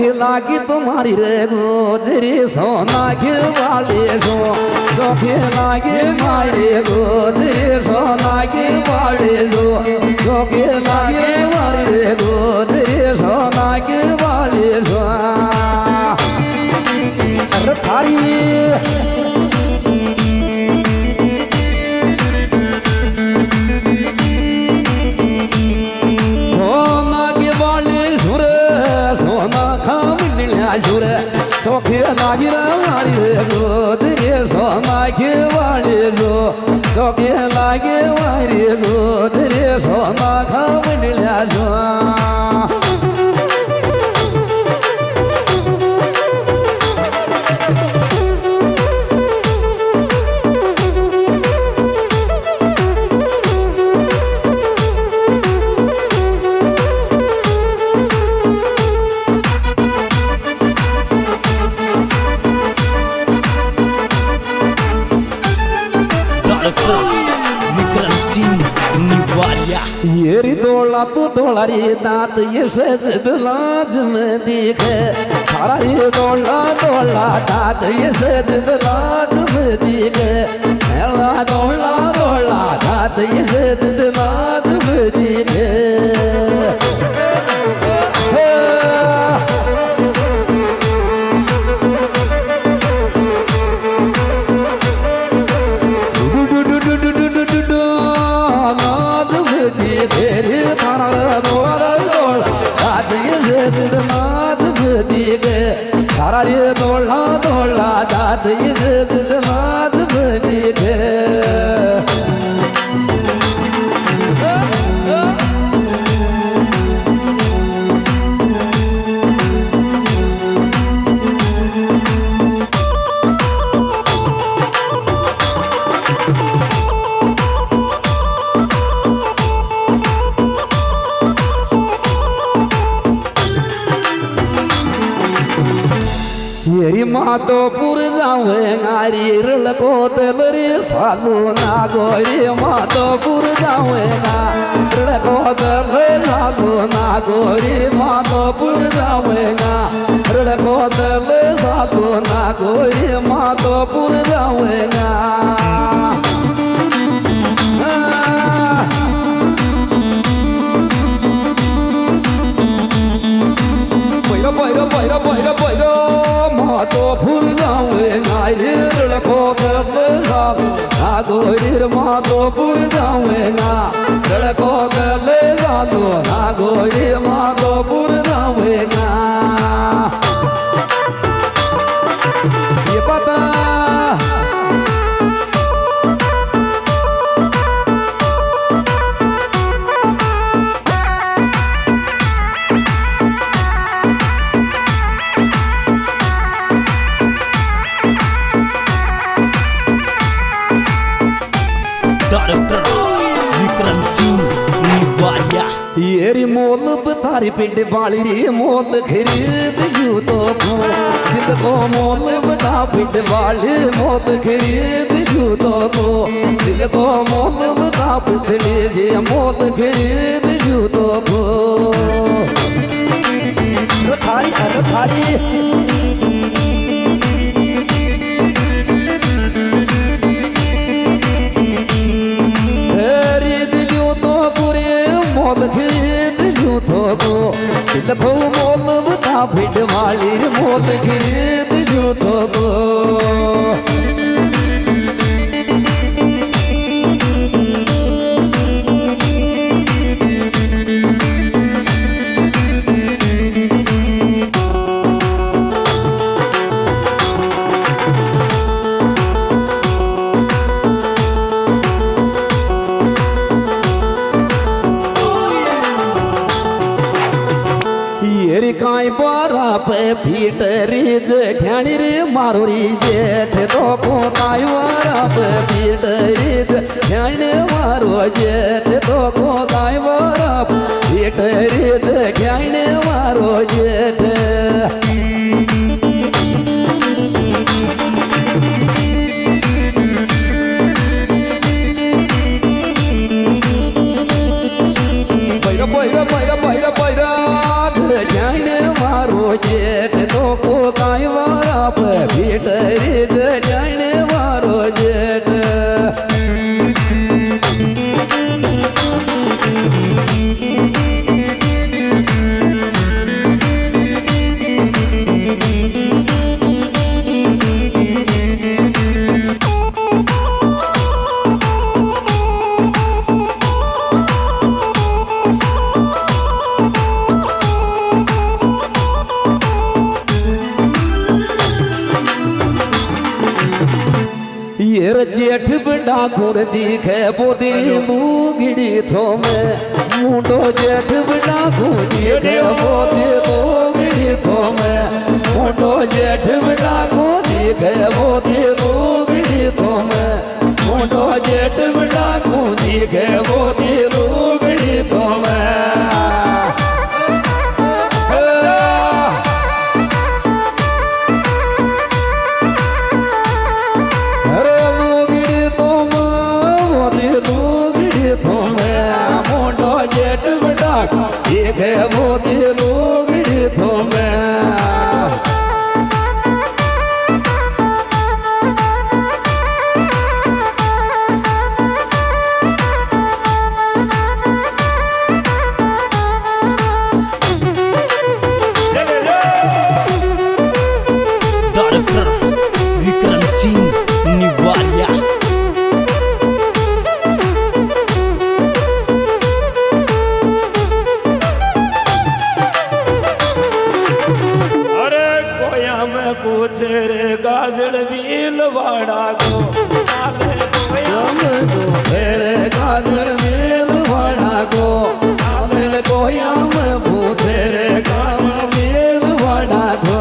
चौकी लागी तुम्हारी रे गोजरी सोना के वाले सो चौकी लागी मारे गोजरी सोना के वाले सो चौकी लागे मारे गोजरी सोना के वाले सो अरे थारी चौकी लागी मारी गोदरे सोना के वाले रो चौकी लागे मारी गोदरे सोना खावल्या जो येरी तोला तू तोला रे दात ये सजद लाजम दिखे थारा ये तोला तोला दात ये सजद लाजम दिखे मेला तोला तोला दात ये सजद लाजम दिखे सारे तोला तोला दात इज्जत मात बनी थे येरी मातोपुर जावे नारी रळको तलरी सालू नागोरी मातोपुर जावे ना रळको तलरी सालू नागोरी मातोपुर जावे ना रळको तलरी सालू नागोरी मातोपुर जावे ना बैरो बैरो बैरो बैरो मातो फूल जावे नारी रळको तलरी सालू नागोरी मातो फूल जावे ना रळको तलरी सालू नागोरी मातो फूल जावे ना ये पता येरी मोल बतारी पिंड बाली रे मोल खरीद यू तो जिद को मोल बता पिंड बाली मोल खरीद यू तो जिद को मोल बता पिंडली जे मोल खरीद यू तो थारी अरे थारी मोल खरीद यू तो दिल को मोल बता पिंड वाली मोल खरीद यू तो काय बारा पे फीटरी जेठाणी रे मारोरी जेठ तो को काय बारा पे फीटरी जेठाणी मारो जेठ तो को काय बारा पे फीटरी जेठाणी मारो जेठ बैरा बैरा बैरा बैरा बैरा जेठाणी मारो जेठ जेठ बड़ा खुर दिखे बोदी लूगड़ी थो में मुंडो जेठ बड़ा खुर दिखे बोदी लूगड़ी थो में मुंडो जेठ बड़ा खुर दिखे बोदी लूगड़ी थो में मुंडो जेठ बड़ा खुर दिखे बोदी लूगड़ी थो में एक है वो लूगड़ी थो में डॉक्टर विक्रम सिंह निवालिया पूछे रे गाजड़ भीलवाड़ा को आले हम तो तेरे गाजड़ भीलवाड़ा को आले कोया में पूछे रे गाजड़ भीलवाड़ा को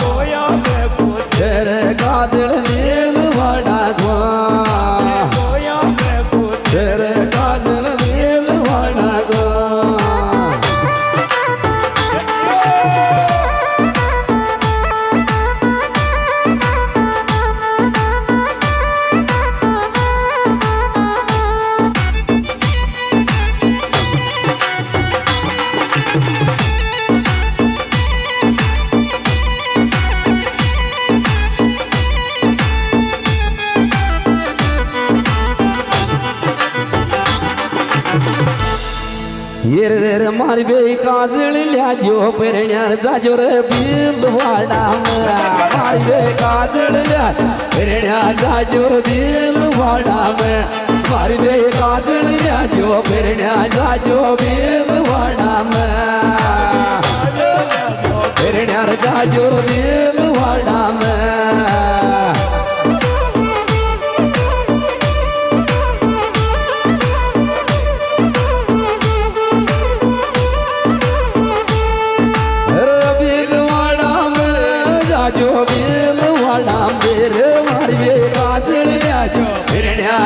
कोया में पूछे रे गाजड़ भीलवाड़ा को कोया में पूछे रे गाजड़ भीलवाड़ा को ये रे मारी बे काजल लिया जो पेरण्या जाजो रे भीलवाड़ा में मारी बे काजल लिया पेरण्या जाजो भीलवाड़ा में मारी बे काजल लिया जो पेरण्या जाजो भीलवाड़ा में पेरण्या जाजो भीलवाड़ा में जो भीलवाड़ा मेरे मारी बे काजल जो फिरण्या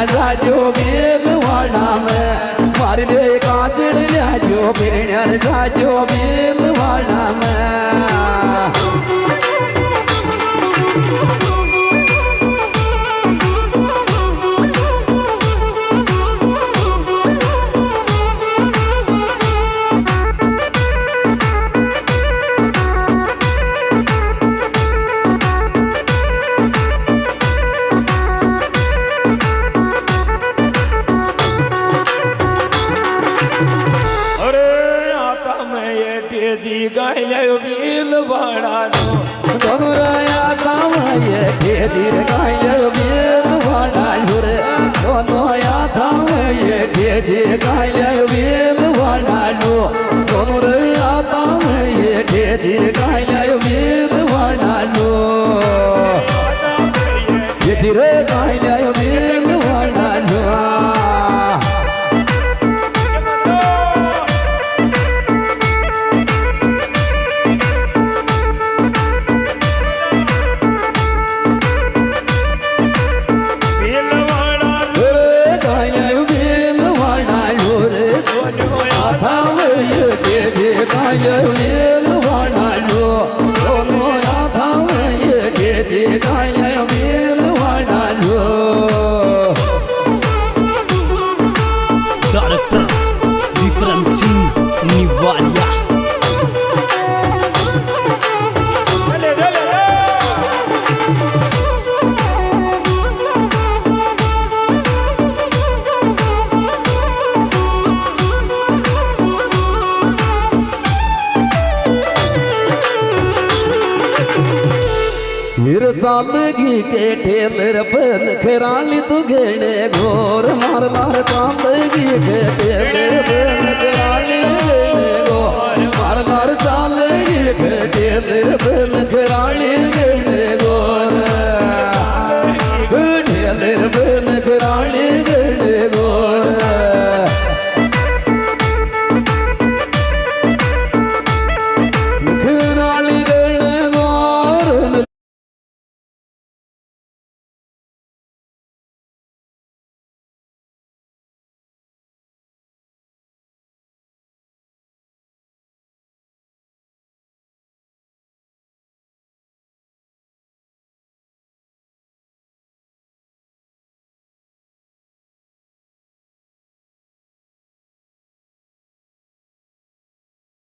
जो भीलवाड़ा में मारी बे काजल जो फिरण्या जो भीलवाड़ा में भीलवाड़ा दोनों दाम ये ढेर गाय भीलवाड़ा रे दोनों दाम ये ढेर गाय भीलवाड़ा दोनों दाम ये ढेर गाय भीलवाड़ा ये ढेर गाय भीलवाड़ा डॉक्टर विक्रम सिंह निवालिया चालगी के टेलर बन खराली तू घेने घोर मार मार चालगी के टेलर बन खराली घेने घोर मार मार चालगी के टेलर बन खराली घेने घोर लेर बेल